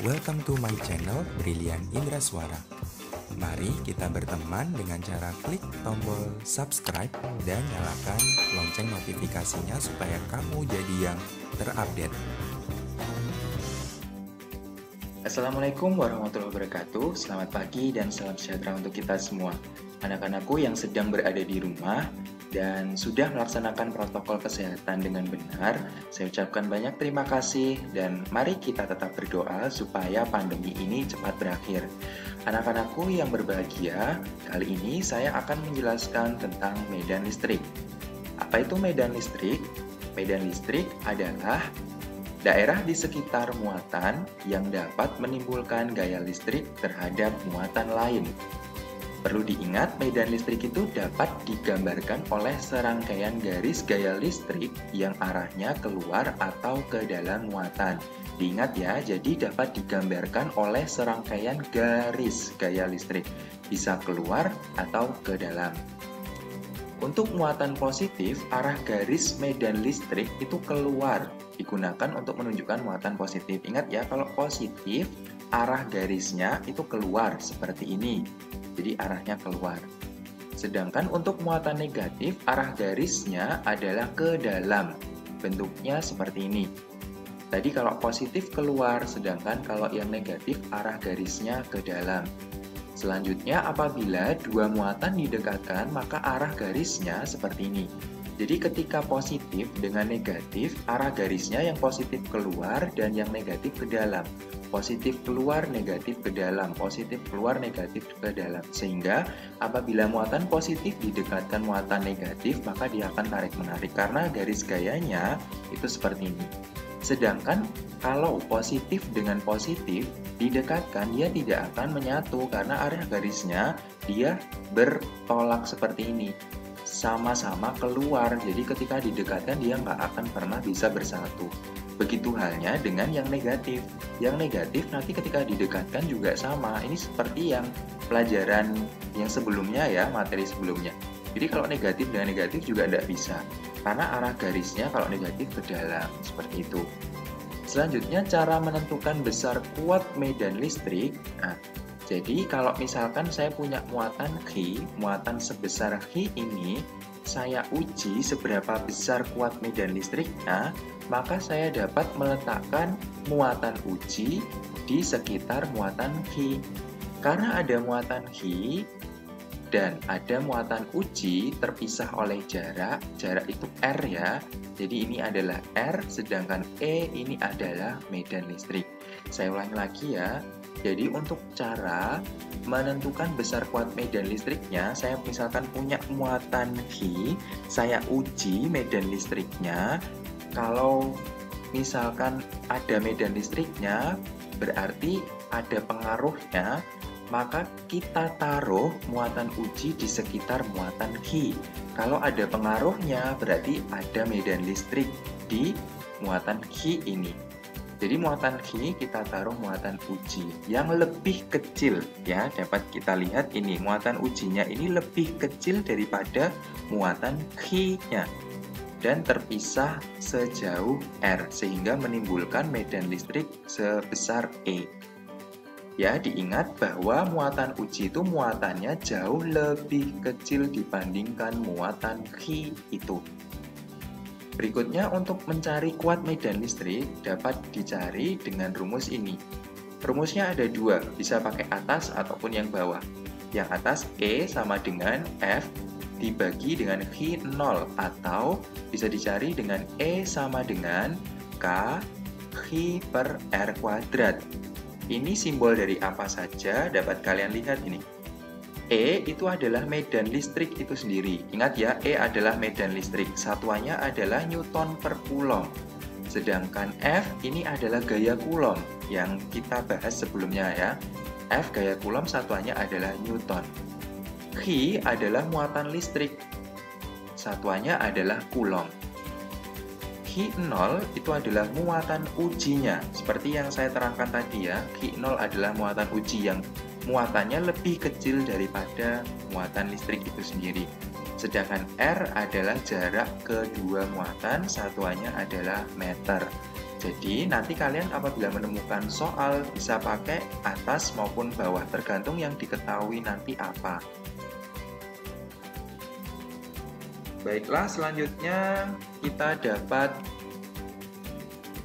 Welcome to my channel Brilian Indra Suara. Mari kita berteman dengan cara klik tombol subscribe dan nyalakan lonceng notifikasinya supaya kamu jadi yang terupdate. Assalamualaikum warahmatullahi wabarakatuh. Selamat pagi dan salam sejahtera untuk kita semua. Anak-anakku yang sedang berada di rumah dan sudah melaksanakan protokol kesehatan dengan benar, saya ucapkan banyak terima kasih dan mari kita tetap berdoa supaya pandemi ini cepat berakhir. Anak-anakku yang berbahagia, kali ini saya akan menjelaskan tentang medan listrik. Apa itu medan listrik? Medan listrik adalah daerah di sekitar muatan yang dapat menimbulkan gaya listrik terhadap muatan lain. Perlu diingat, medan listrik itu dapat digambarkan oleh serangkaian garis gaya listrik yang arahnya keluar atau ke dalam muatan. Diingat ya, jadi dapat digambarkan oleh serangkaian garis gaya listrik, bisa keluar atau ke dalam. Untuk muatan positif, arah garis medan listrik itu keluar, digunakan untuk menunjukkan muatan positif. Ingat ya, kalau positif, arah garisnya itu keluar seperti ini. Jadi arahnya keluar. Sedangkan untuk muatan negatif, arah garisnya adalah ke dalam. Bentuknya seperti ini. Tadi kalau positif keluar, sedangkan kalau yang negatif arah garisnya ke dalam. Selanjutnya, apabila dua muatan didekatkan, maka arah garisnya seperti ini. Jadi ketika positif dengan negatif, arah garisnya yang positif keluar dan yang negatif ke dalam. Positif keluar, negatif ke dalam. Positif keluar, negatif ke dalam. Sehingga apabila muatan positif didekatkan muatan negatif, maka dia akan tarik-menarik. Karena garis gayanya itu seperti ini. Sedangkan kalau positif dengan positif didekatkan, dia tidak akan menyatu karena arah garisnya dia bertolak seperti ini. Sama-sama keluar, jadi ketika didekatkan dia nggak akan pernah bisa bersatu. Begitu halnya dengan yang negatif. Yang negatif nanti ketika didekatkan juga sama. Ini seperti yang pelajaran yang sebelumnya ya, materi sebelumnya. Jadi kalau negatif dengan negatif juga tidak bisa. Karena arah garisnya kalau negatif ke dalam, seperti itu. Selanjutnya cara menentukan besar kuat medan listrik. Nah, jadi kalau misalkan saya punya muatan Q, muatan sebesar Q ini, saya uji seberapa besar kuat medan listriknya, maka saya dapat meletakkan muatan uji di sekitar muatan Q. Karena ada muatan Q dan ada muatan uji terpisah oleh jarak itu R ya. Jadi ini adalah R, sedangkan E ini adalah medan listrik. Saya ulangi lagi ya. Jadi untuk cara menentukan besar kuat medan listriknya, saya misalkan punya muatan Q, saya uji medan listriknya. Kalau misalkan ada medan listriknya, berarti ada pengaruhnya, maka kita taruh muatan uji di sekitar muatan Q. Kalau ada pengaruhnya, berarti ada medan listrik di muatan Q ini. Jadi muatan Q kita taruh muatan uji yang lebih kecil ya, dapat kita lihat ini muatan ujinya ini lebih kecil daripada muatan Q-nya dan terpisah sejauh R sehingga menimbulkan medan listrik sebesar E. Ya, diingat bahwa muatan uji itu muatannya jauh lebih kecil dibandingkan muatan Q itu. Berikutnya, untuk mencari kuat medan listrik dapat dicari dengan rumus ini. Rumusnya ada dua, bisa pakai atas ataupun yang bawah. Yang atas E sama dengan F dibagi dengan Q 0 atau bisa dicari dengan E sama dengan K Q per R kuadrat. Ini simbol dari apa saja dapat kalian lihat ini. E itu adalah medan listrik itu sendiri. Ingat ya, E adalah medan listrik. Satuannya adalah Newton per Coulomb. Sedangkan F ini adalah gaya Coulomb yang kita bahas sebelumnya ya. F gaya Coulomb satuannya adalah Newton. Q adalah muatan listrik. Satuannya adalah Coulomb. Q0 itu adalah muatan ujinya. Seperti yang saya terangkan tadi ya, Q0 adalah muatan uji yang muatannya lebih kecil daripada muatan listrik itu sendiri. Sedangkan R adalah jarak kedua muatan, satuannya adalah meter. Jadi nanti kalian apabila menemukan soal bisa pakai atas maupun bawah, tergantung yang diketahui nanti apa. Baiklah, selanjutnya kita dapat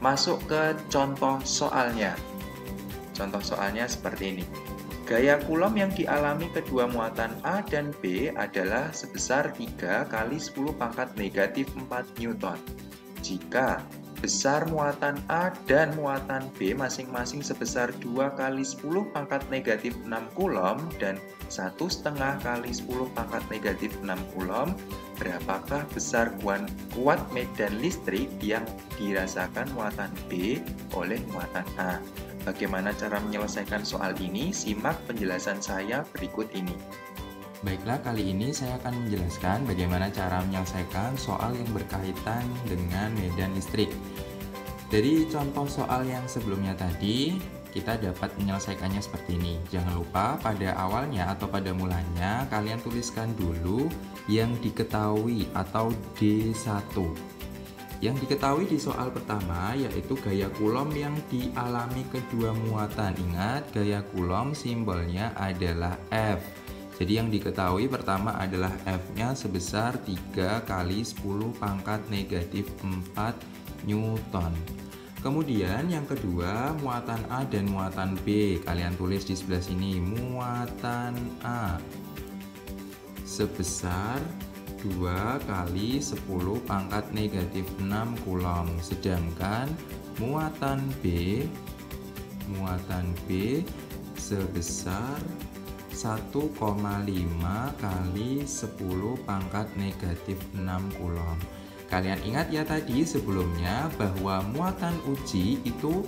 masuk ke contoh soalnya. Contoh soalnya seperti ini. Gaya Coulomb yang dialami kedua muatan A dan B adalah sebesar 3 kali 10 pangkat negatif 4 Newton. Jika besar muatan A dan muatan B masing-masing sebesar 2 kali 10 pangkat negatif 6 Coulomb dan 1,5 kali 10 pangkat negatif 6 Coulomb, berapakah besar kuat medan listrik yang dirasakan muatan B oleh muatan A? Bagaimana cara menyelesaikan soal ini? Simak penjelasan saya berikut ini. Baiklah, kali ini saya akan menjelaskan bagaimana cara menyelesaikan soal yang berkaitan dengan medan listrik. Dari contoh soal yang sebelumnya tadi, kita dapat menyelesaikannya seperti ini. Jangan lupa pada awalnya atau pada mulanya kalian tuliskan dulu yang diketahui atau D1. Yang diketahui di soal pertama yaitu gaya Coulomb yang dialami kedua muatan. Ingat, gaya Coulomb simbolnya adalah F. Jadi yang diketahui pertama adalah F-nya sebesar 3 kali 10 pangkat negatif 4 Newton. Kemudian yang kedua, muatan A dan muatan B. Kalian tulis di sebelah sini. Muatan A sebesar 2 kali 10 pangkat negatif 6 Coulomb. Sedangkan muatan B sebesar 1,5 kali 10 pangkat negatif 6 Coulomb. Kalian ingat ya tadi sebelumnya bahwa muatan uji itu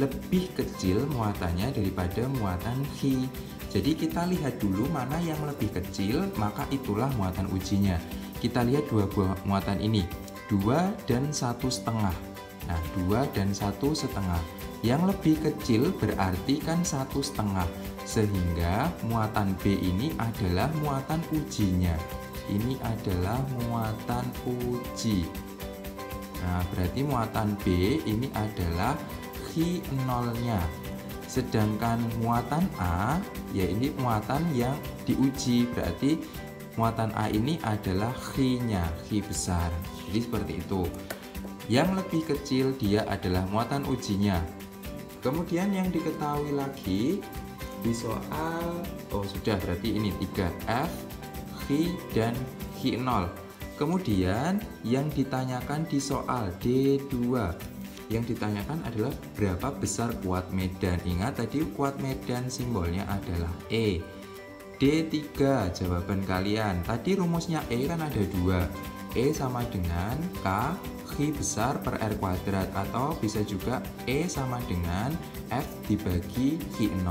lebih kecil muatannya daripada muatan Chi. Jadi kita lihat dulu mana yang lebih kecil, maka itulah muatan ujinya. Kita lihat dua buah muatan ini, 2 dan 1,5. Nah, 2 dan 1,5. Yang lebih kecil berarti kan 1,5. Sehingga muatan B ini adalah muatan ujinya. Ini adalah muatan uji. Nah, berarti muatan B ini adalah Chi0-nya. Sedangkan muatan A, ya ini muatan yang diuji. Berarti muatan A ini adalah Chi-nya, Chi besar. Jadi seperti itu. Yang lebih kecil dia adalah muatan ujinya. Kemudian yang diketahui lagi di soal, sudah berarti ini 3F, Chi, dan Chi0. Kemudian yang ditanyakan di soal D2, yang ditanyakan adalah berapa besar kuat medan. Ingat tadi kuat medan simbolnya adalah E. D3 jawaban kalian. Tadi rumusnya E kan ada 2. E sama dengan K Chi besar per R kuadrat, atau bisa juga E sama dengan F dibagi Chi0.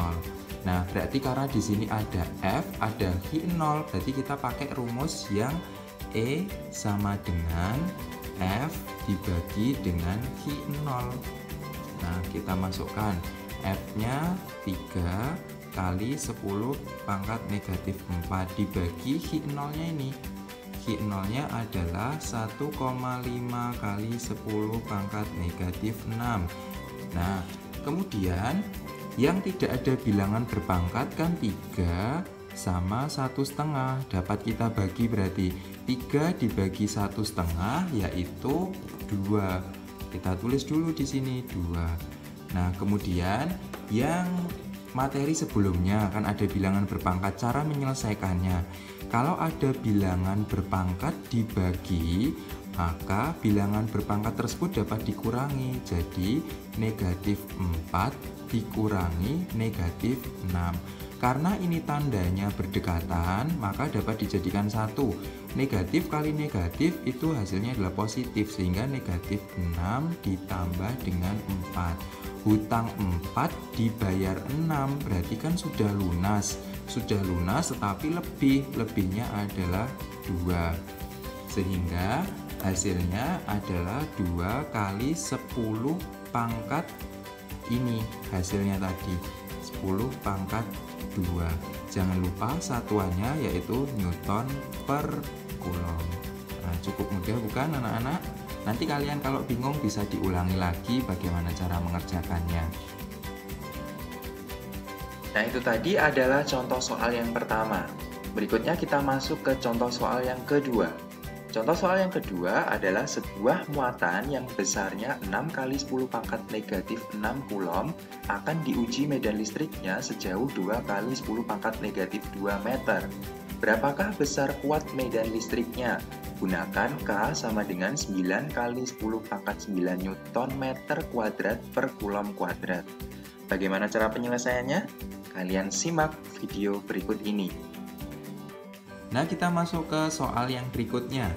Nah, berarti karena di sini ada F, ada Chi0, berarti kita pakai rumus yang E sama dengan F dibagi dengan Chi0. Nah, kita masukkan F-nya 3 kali 10 pangkat negatif 4 dibagi Chi0-nya ini. Chi0-nya adalah 1,5 kali 10 pangkat negatif 6. Nah, kemudian yang tidak ada bilangan berpangkat kan 3 sama 1,5. Dapat kita bagi berarti 3 dibagi 1,5 yaitu 2. Kita tulis dulu di sini 2. Nah, kemudian yang materi sebelumnya kan ada bilangan berpangkat. Cara menyelesaikannya, kalau ada bilangan berpangkat dibagi, maka bilangan berpangkat tersebut dapat dikurangi. Jadi negatif 4 dikurangi negatif 6. Karena ini tandanya berdekatan, maka dapat dijadikan 1. Negatif kali negatif itu hasilnya adalah positif, sehingga negatif 6 ditambah dengan 4. Hutang 4 dibayar 6, berarti kan sudah lunas. Sudah lunas tetapi lebihnya adalah 2. Sehingga hasilnya adalah 2 kali 10 pangkat ini hasilnya tadi 10 pangkat 2. Jangan lupa satuannya yaitu Newton per Coulomb. Nah, cukup mudah bukan anak-anak? Nanti kalian kalau bingung bisa diulangi lagi bagaimana cara mengerjakannya. Nah, itu tadi adalah contoh soal yang pertama. Berikutnya kita masuk ke contoh soal yang kedua. Contoh soal yang kedua adalah sebuah muatan yang besarnya 6 kali 10 pangkat negatif 6 coulomb akan diuji medan listriknya sejauh 2 kali 10 pangkat negatif 2 meter. Berapakah besar kuat medan listriknya? Gunakan K sama dengan 9 kali 10 pangkat 9 Newton meter kuadrat per coulomb kuadrat. Bagaimana cara penyelesaiannya? Kalian simak video berikut ini. Nah, kita masuk ke soal yang berikutnya.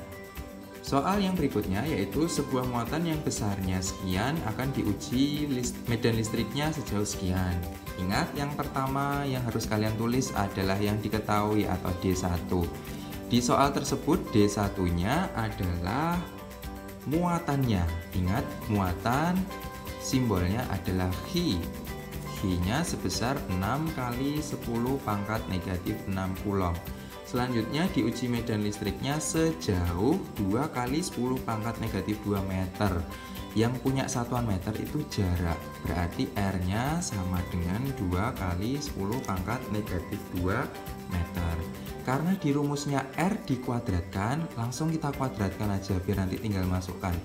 Soal yang berikutnya yaitu sebuah muatan yang besarnya sekian akan diuji medan listriknya sejauh sekian. Ingat, yang pertama yang harus kalian tulis adalah yang diketahui atau D1. Di soal tersebut D1-nya adalah muatannya. Ingat, muatan simbolnya adalah H. H-nya sebesar 6 kali 10 pangkat negatif 6 coulomb. Selanjutnya diuji medan listriknya sejauh 2 kali 10 pangkat negatif 2 meter. Yang punya satuan meter itu jarak, berarti R-nya sama dengan 2 kali 10 pangkat negatif 2 meter. Karena di rumusnya R dikuadratkan, langsung kita kuadratkan aja biar nanti tinggal masukkan.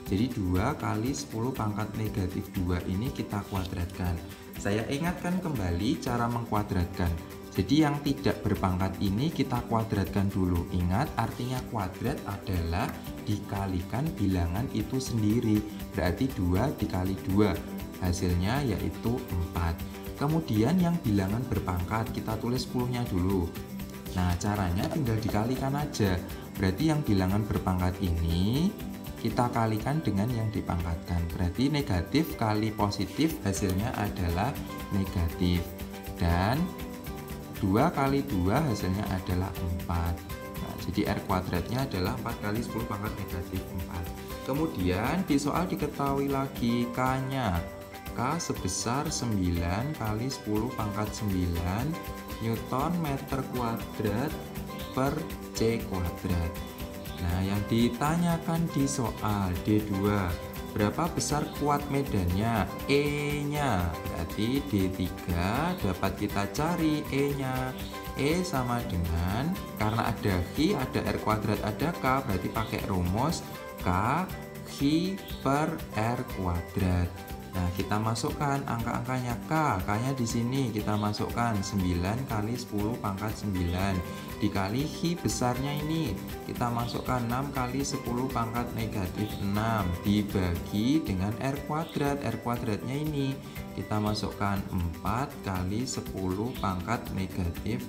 Jadi 2 kali 10 pangkat negatif 2 ini kita kuadratkan. Saya ingatkan kembali cara mengkuadratkan. Jadi yang tidak berpangkat ini kita kuadratkan dulu. Ingat, artinya kuadrat adalah dikalikan bilangan itu sendiri. Berarti 2 dikali 2. Hasilnya yaitu 4. Kemudian yang bilangan berpangkat kita tulis 10-nya dulu. Nah, caranya tinggal dikalikan aja. Berarti yang bilangan berpangkat ini kita kalikan dengan yang dipangkatkan. Berarti negatif kali positif hasilnya adalah negatif. Dan 2 kali 2 hasilnya adalah 4. Nah, jadi R kuadratnya adalah 4 kali 10 pangkat negatif 4. Kemudian di soal diketahui lagi K-nya. K sebesar 9 kali 10 pangkat 9 Newton meter kuadrat per C kuadrat. Nah, yang ditanyakan di soal D2, berapa besar kuat medannya? E-nya, berarti D3 dapat kita cari E-nya. E sama dengan, karena ada H, ada R kuadrat, ada K, berarti pakai rumus K H per R kuadrat. Nah, kita masukkan angka-angkanya K-nya di sini kita masukkan 9 kali 10 pangkat 9 dikali H besarnya ini kita masukkan 6 kali 10 pangkat negatif 6 dibagi dengan R kuadrat. R kuadratnya ini kita masukkan 4 kali 10 pangkat negatif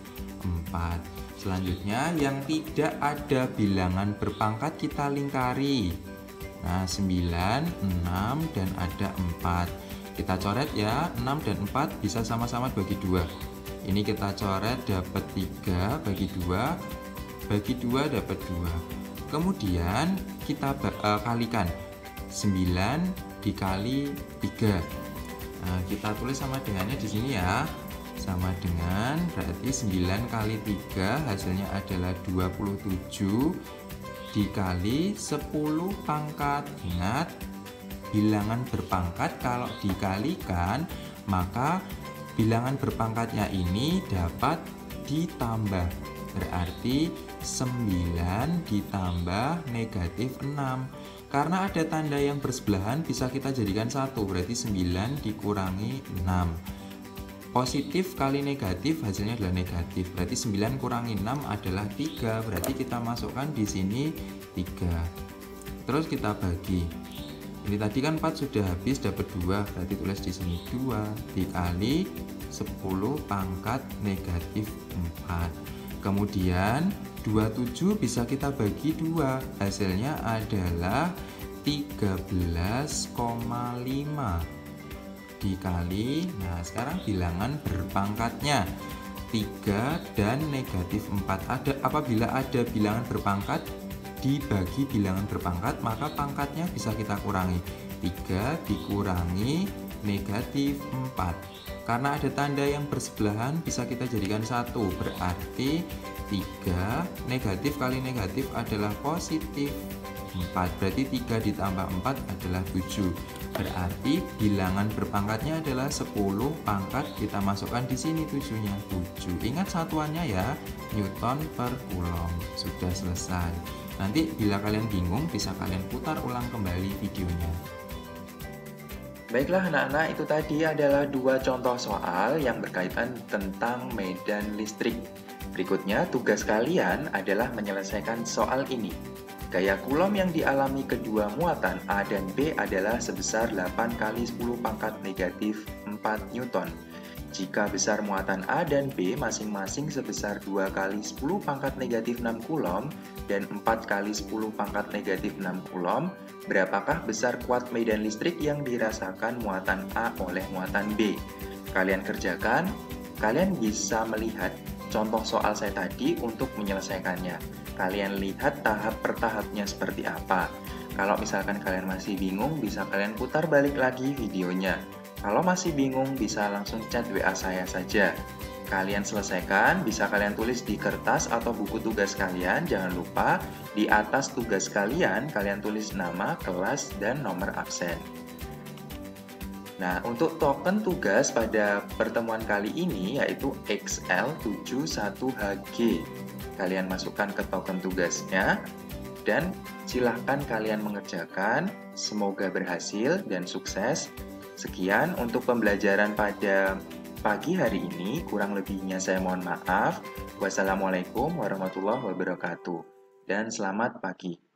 4. Selanjutnya yang tidak ada bilangan berpangkat kita lingkari. Nah, 9, 6, dan ada 4. Kita coret ya, 6 dan 4 bisa sama-sama bagi 2. Ini kita coret dapat 3 bagi 2, bagi 2 dapat 2. Kemudian kita kalikan 9 dikali 3. Nah, kita tulis sama dengannya di sini ya. Sama dengan berarti 9 kali 3 hasilnya adalah 27 dikali 10 pangkat. Ingat, bilangan berpangkat kalau dikalikan maka bilangan berpangkatnya ini dapat ditambah. Berarti 9 ditambah negatif 6. Karena ada tanda yang bersebelahan bisa kita jadikan 1, berarti 9 dikurangi 6. Positif kali negatif hasilnya adalah negatif. Berarti 9 kurangi 6 adalah 3. Berarti kita masukkan di sini 3. Terus kita bagi. Ini tadi kan 4 sudah habis dapat 2. Berarti tulis di sini 2 dikali 10 pangkat negatif 4. Kemudian 27 bisa kita bagi 2. Hasilnya adalah 13,5 dikali, nah sekarang bilangan berpangkatnya 3 dan negatif 4. Apabila ada bilangan berpangkat dibagi bilangan berpangkat, maka pangkatnya bisa kita kurangi. 3 dikurangi negatif 4. Karena ada tanda yang bersebelahan bisa kita jadikan 1, berarti 3 negatif kali negatif adalah positif. 4. Berarti 3 ditambah 4 adalah 7. Berarti bilangan berpangkatnya adalah 10 pangkat kita masukkan di sini 7-nya 7. Ingat satuannya ya, Newton per Coulomb. Sudah selesai. Nanti bila kalian bingung bisa kalian putar ulang kembali videonya. Baiklah anak-anak, itu tadi adalah 2 contoh soal yang berkaitan tentang medan listrik. Berikutnya, tugas kalian adalah menyelesaikan soal ini. Gaya Coulomb yang dialami kedua muatan A dan B adalah sebesar 8 kali 10 pangkat negatif 4 Newton. Jika besar muatan A dan B masing-masing sebesar 2 kali 10 pangkat negatif 6 Coulomb dan 4 kali 10 pangkat negatif 6 Coulomb, berapakah besar kuat medan listrik yang dirasakan muatan A oleh muatan B? Kalian kerjakan, kalian bisa melihat contoh soal saya tadi untuk menyelesaikannya. Kalian lihat tahap per tahapnya seperti apa. Kalau misalkan kalian masih bingung, bisa kalian putar balik lagi videonya. Kalau masih bingung, bisa langsung chat WA saya saja. Kalian selesaikan, bisa kalian tulis di kertas atau buku tugas kalian. Jangan lupa, di atas tugas kalian tulis nama, kelas, dan nomor absen. Nah, untuk token tugas pada pertemuan kali ini yaitu XL71HG. Kalian masukkan ke token tugasnya, dan silahkan kalian mengerjakan. Semoga berhasil dan sukses. Sekian untuk pembelajaran pada pagi hari ini. Kurang lebihnya saya mohon maaf. Wassalamualaikum warahmatullahi wabarakatuh. Dan selamat pagi.